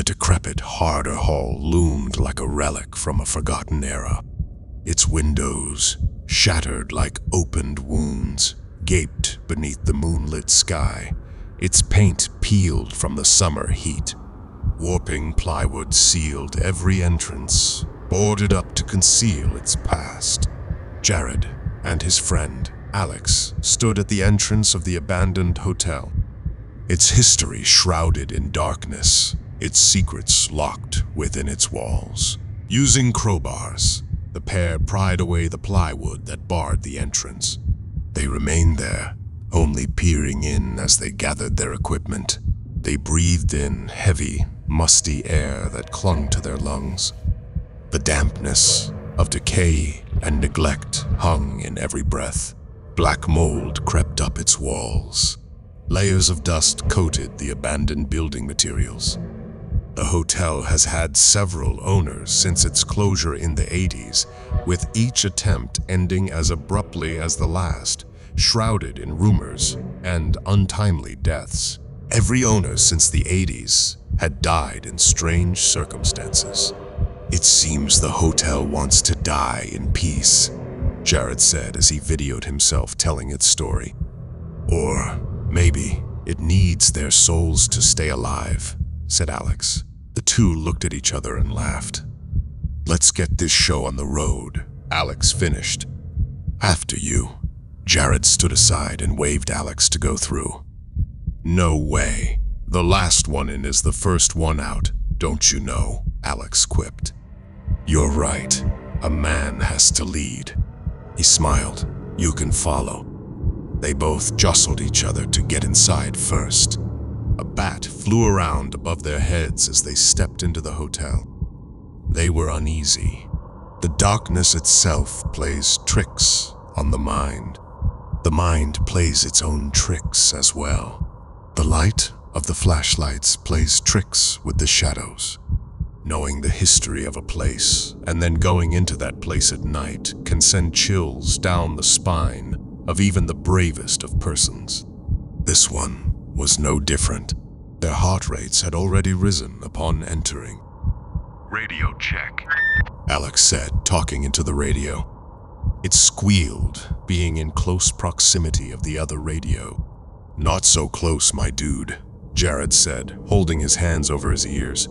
decrepit, harder hall loomed like a relic from a forgotten era. Its windows, shattered like opened wounds, gaped beneath the moonlit sky, its paint peeled from the summer heat. Warping plywood sealed every entrance, boarded up to conceal its past. Jared and his friend, Alex, stood at the entrance of the abandoned hotel. Its history shrouded in darkness, its secrets locked within its walls. Using crowbars, the pair pried away the plywood that barred the entrance. They remained there, only peering in as they gathered their equipment. They breathed in heavy, musty air that clung to their lungs. The dampness of decay and neglect hung in every breath. Black mold crept up its walls. Layers of dust coated the abandoned building materials. The hotel has had several owners since its closure in the 80s, with each attempt ending as abruptly as the last, shrouded in rumors and untimely deaths. Every owner since the 80s had died in strange circumstances. "It seems the hotel wants to die in peace," Jared said as he videoed himself telling its story. "Or maybe it needs their souls to stay alive," said Alex. The two looked at each other and laughed. "Let's get this show on the road," Alex finished. "After you." Jared stood aside and waved Alex to go through. "No way. The last one in is the first one out, don't you know?" Alex quipped. "You're right. A man has to lead." He smiled. "You can follow." They both jostled each other to get inside first. A bat flew around above their heads as they stepped into the hotel. They were uneasy. The darkness itself plays tricks on the mind. The mind plays its own tricks as well. The light of the flashlights plays tricks with the shadows. Knowing the history of a place and then going into that place at night can send chills down the spine of even the bravest of persons. This one was no different. Their heart rates had already risen upon entering. "Radio check," Alex said, talking into the radio. It squealed, being in close proximity of the other radio. "Not so close, my dude," Jared said, holding his hands over his ears.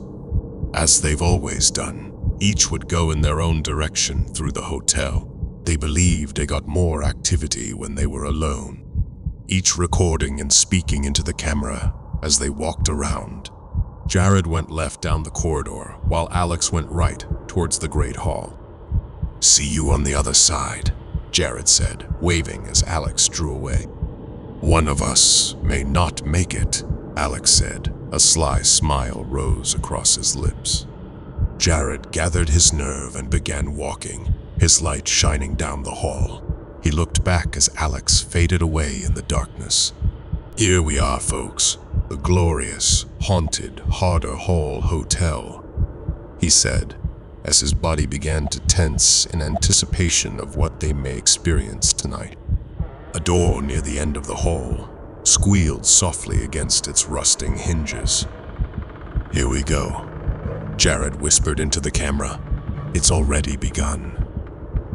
As they've always done, each would go in their own direction through the hotel. They believed they got more activity when they were alone, each recording and speaking into the camera as they walked around. Jared went left down the corridor, while Alex went right towards the Great Hall. "See you on the other side," Jared said, waving as Alex drew away. "One of us may not make it," Alex said. A sly smile rose across his lips. Jared gathered his nerve and began walking, his light shining down the hall. He looked back as Alex faded away in the darkness. "Here we are, folks. The glorious, haunted Harder Hall Hotel," he said, as his body began to tense in anticipation of what they may experience tonight. A door near the end of the hall squealed softly against its rusting hinges. "Here we go," Jared whispered into the camera. "It's already begun."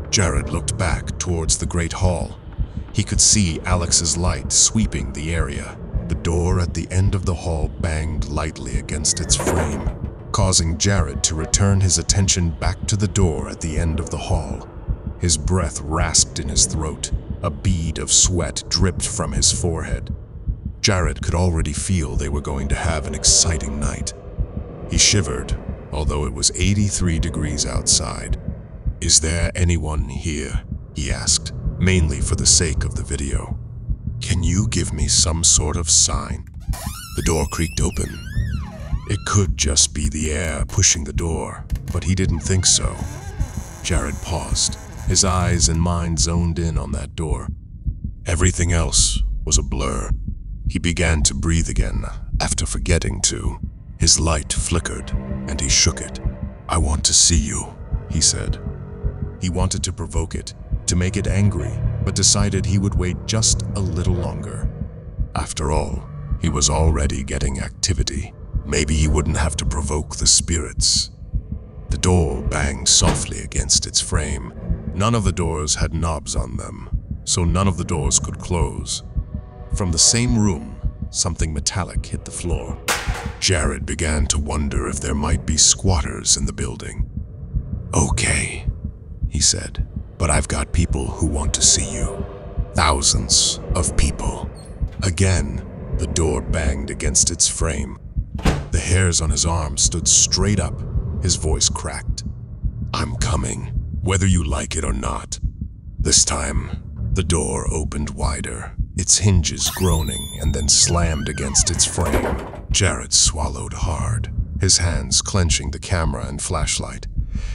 Jared looked back towards the Great Hall. He could see Alex's light sweeping the area. The door at the end of the hall banged lightly against its frame, causing Jared to return his attention back to the door at the end of the hall. His breath rasped in his throat. A bead of sweat dripped from his forehead. Jared could already feel they were going to have an exciting night. He shivered, although it was 83 degrees outside. "Is there anyone here?" he asked, mainly for the sake of the video. "Can you give me some sort of sign?" The door creaked open. It could just be the air pushing the door, but he didn't think so. Jared paused, his eyes and mind zoned in on that door. Everything else was a blur. He began to breathe again, after forgetting to. His light flickered, and he shook it. "I want to see you," he said. He wanted to provoke it, to make it angry, but decided he would wait just a little longer. After all, he was already getting activity. Maybe he wouldn't have to provoke the spirits. The door banged softly against its frame. None of the doors had knobs on them, so none of the doors could close. From the same room, something metallic hit the floor. Jared began to wonder if there might be squatters in the building. "Okay," he said, "but I've got people who want to see you. Thousands of people." Again, the door banged against its frame. The hairs on his arm stood straight up. His voice cracked. "I'm coming, whether you like it or not." This time, the door opened wider, its hinges groaning and then slammed against its frame. Jared swallowed hard, his hands clenching the camera and flashlight.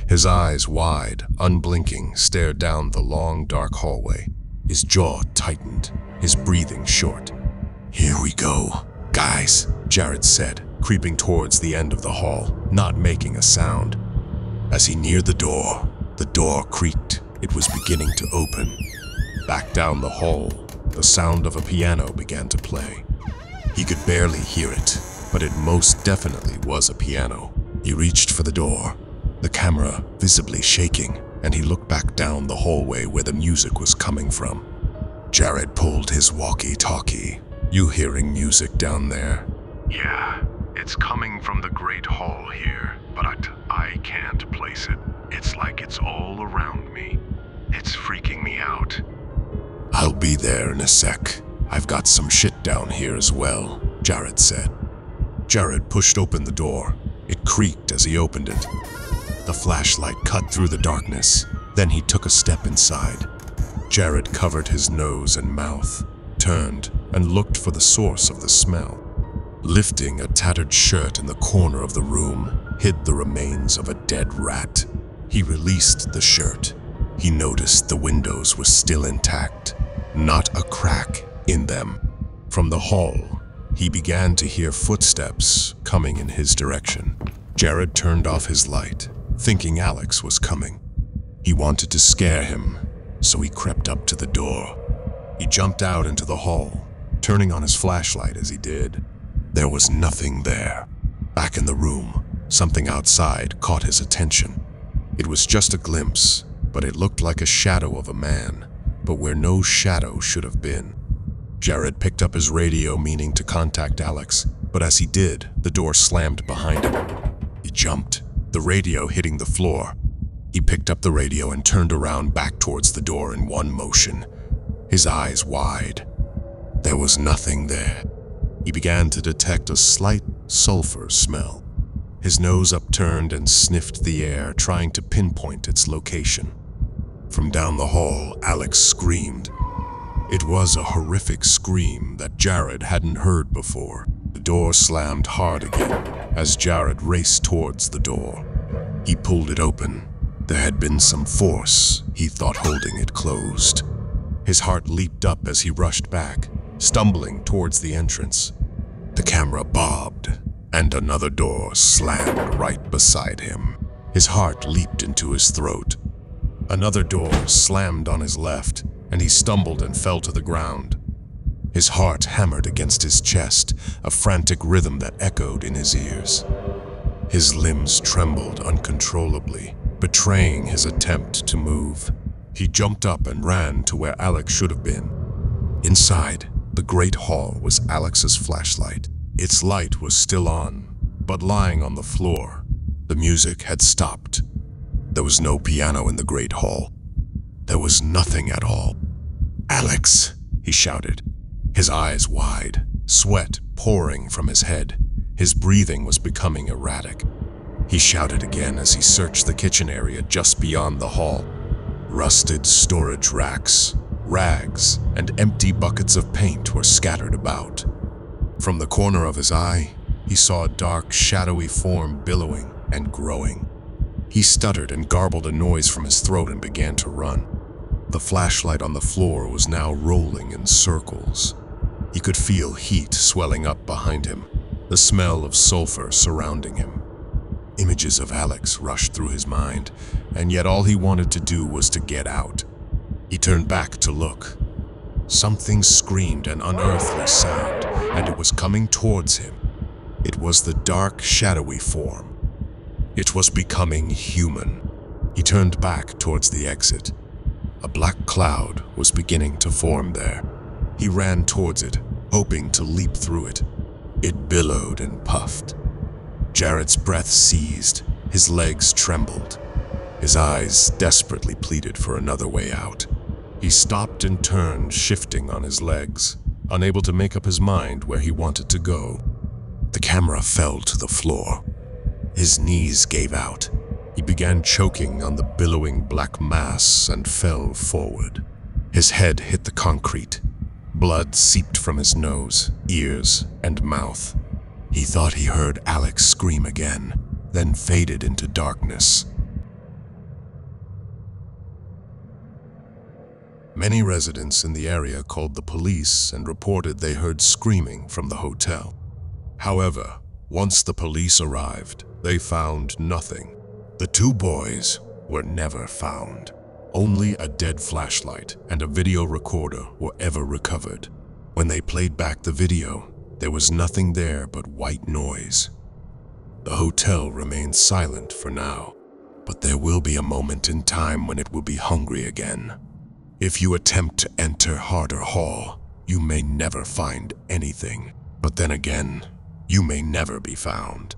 His eyes wide, unblinking, stared down the long, dark hallway. His jaw tightened, his breathing short. "Here we go, guys," Jared said, creeping towards the end of the hall, not making a sound. As he neared the door creaked. It was beginning to open. Back down the hall, the sound of a piano began to play. He could barely hear it, but it most definitely was a piano. He reached for the door, the camera visibly shaking, and he looked back down the hallway where the music was coming from. Jared pulled his walkie-talkie. "You hearing music down there?" "Yeah, it's coming from the Great Hall here, but I can't place it. It's like it's all around me. It's freaking me out." "I'll be there in a sec. I've got some shit down here as well," Jared said. Jared pushed open the door. It creaked as he opened it. The flashlight cut through the darkness. Then he took a step inside. Jared covered his nose and mouth, turned, and looked for the source of the smell. Lifting a tattered shirt in the corner of the room hid the remains of a dead rat. He released the shirt. He noticed the windows were still intact, not a crack in them. From the hall, he began to hear footsteps coming in his direction. Jared turned off his light, thinking Alex was coming. He wanted to scare him, so he crept up to the door. He jumped out into the hall, turning on his flashlight as he did. There was nothing there. Back in the room, something outside caught his attention. It was just a glimpse, but it looked like a shadow of a man, but where no shadow should have been. Jared picked up his radio, meaning to contact Alex, but as he did, the door slammed behind him. He jumped, the radio hitting the floor. He picked up the radio and turned around back towards the door in one motion, his eyes wide. There was nothing there. He began to detect a slight sulfur smell. His nose upturned and sniffed the air, trying to pinpoint its location. From down the hall, Alex screamed. It was a horrific scream that Jared hadn't heard before. The door slammed hard again as Jared raced towards the door. He pulled it open. There had been some force, he thought, holding it closed. His heart leaped up as he rushed back, stumbling towards the entrance. The camera bobbed, and another door slammed right beside him. His heart leaped into his throat. Another door slammed on his left, and he stumbled and fell to the ground. His heart hammered against his chest, a frantic rhythm that echoed in his ears. His limbs trembled uncontrollably, betraying his attempt to move. He jumped up and ran to where Alex should have been. Inside the great hall was Alex's flashlight. Its light was still on, but lying on the floor. The music had stopped. There was no piano in the great hall. There was nothing at all. "Alex!" he shouted, his eyes wide, sweat pouring from his head. His breathing was becoming erratic. He shouted again as he searched the kitchen area just beyond the hall. Rusted storage racks, rags, and empty buckets of paint were scattered about. From the corner of his eye, he saw a dark, shadowy form billowing and growing. He stuttered and garbled a noise from his throat and began to run. The flashlight on the floor was now rolling in circles. He could feel heat swelling up behind him, the smell of sulfur surrounding him. Images of Alex rushed through his mind, and yet all he wanted to do was to get out. He turned back to look. Something screamed an unearthly sound, and it was coming towards him. It was the dark, shadowy form. It was becoming human. He turned back towards the exit. A black cloud was beginning to form there. He ran towards it, hoping to leap through it. It billowed and puffed. Jared's breath seized, his legs trembled. His eyes desperately pleaded for another way out. He stopped and turned, shifting on his legs, unable to make up his mind where he wanted to go. The camera fell to the floor. His knees gave out. He began choking on the billowing black mass and fell forward. His head hit the concrete. Blood seeped from his nose, ears, and mouth. He thought he heard Alex scream again, then faded into darkness. Many residents in the area called the police and reported they heard screaming from the hotel. However, once the police arrived, they found nothing. The two boys were never found. Only a dead flashlight and a video recorder were ever recovered. When they played back the video, there was nothing there but white noise. The hotel remains silent for now, but there will be a moment in time when it will be hungry again. If you attempt to enter Harder Hall, you may never find anything. But then again, you may never be found.